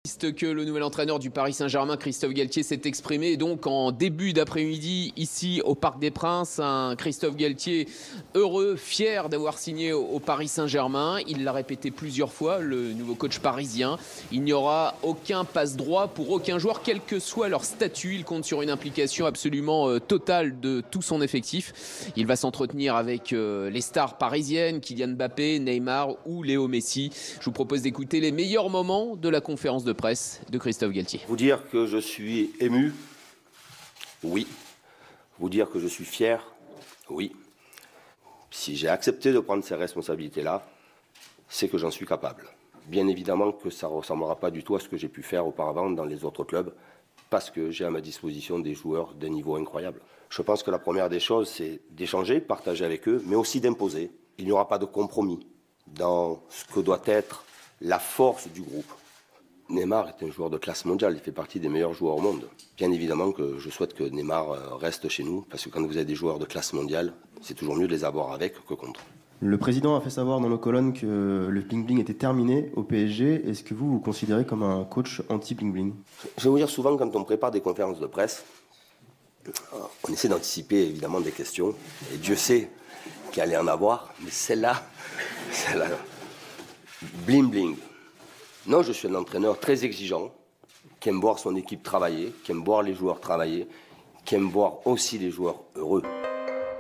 Que le nouvel entraîneur du Paris Saint-Germain, Christophe Galtier, s'est exprimé donc en début d'après-midi ici au Parc des Princes. Un Christophe Galtier heureux, fier d'avoir signé au Paris Saint-Germain. Il l'a répété plusieurs fois, le nouveau coach parisien. Il n'y aura aucun passe-droit pour aucun joueur, quel que soit leur statut. Il compte sur une implication absolument totale de tout son effectif. Il va s'entretenir avec les stars parisiennes, Kylian Mbappé, Neymar ou Léo Messi. Je vous propose d'écouter les meilleurs moments de la conférence de presse de Christophe Galtier. Vous dire que je suis ému, oui. Vous dire que je suis fier, oui. Si j'ai accepté de prendre ces responsabilités-là, c'est que j'en suis capable. Bien évidemment que ça ne ressemblera pas du tout à ce que j'ai pu faire auparavant dans les autres clubs, parce que j'ai à ma disposition des joueurs d'un niveau incroyable. Je pense que la première des choses, c'est d'échanger, partager avec eux, mais aussi d'imposer. Il n'y aura pas de compromis dans ce que doit être la force du groupe. Neymar est un joueur de classe mondiale, il fait partie des meilleurs joueurs au monde. Bien évidemment que je souhaite que Neymar reste chez nous, parce que quand vous avez des joueurs de classe mondiale, c'est toujours mieux de les avoir avec que contre. Le président a fait savoir dans nos colonnes que le bling-bling était terminé au PSG. Est-ce que vous considérez comme un coach anti-bling-bling ? Je vais vous dire, souvent quand on prépare des conférences de presse, on essaie d'anticiper évidemment des questions, et Dieu sait qu'il allait en avoir, mais celle-là, bling-bling. Non, je suis un entraîneur très exigeant, qui aime voir son équipe travailler, qui aime voir les joueurs travailler, qui aime voir aussi les joueurs heureux.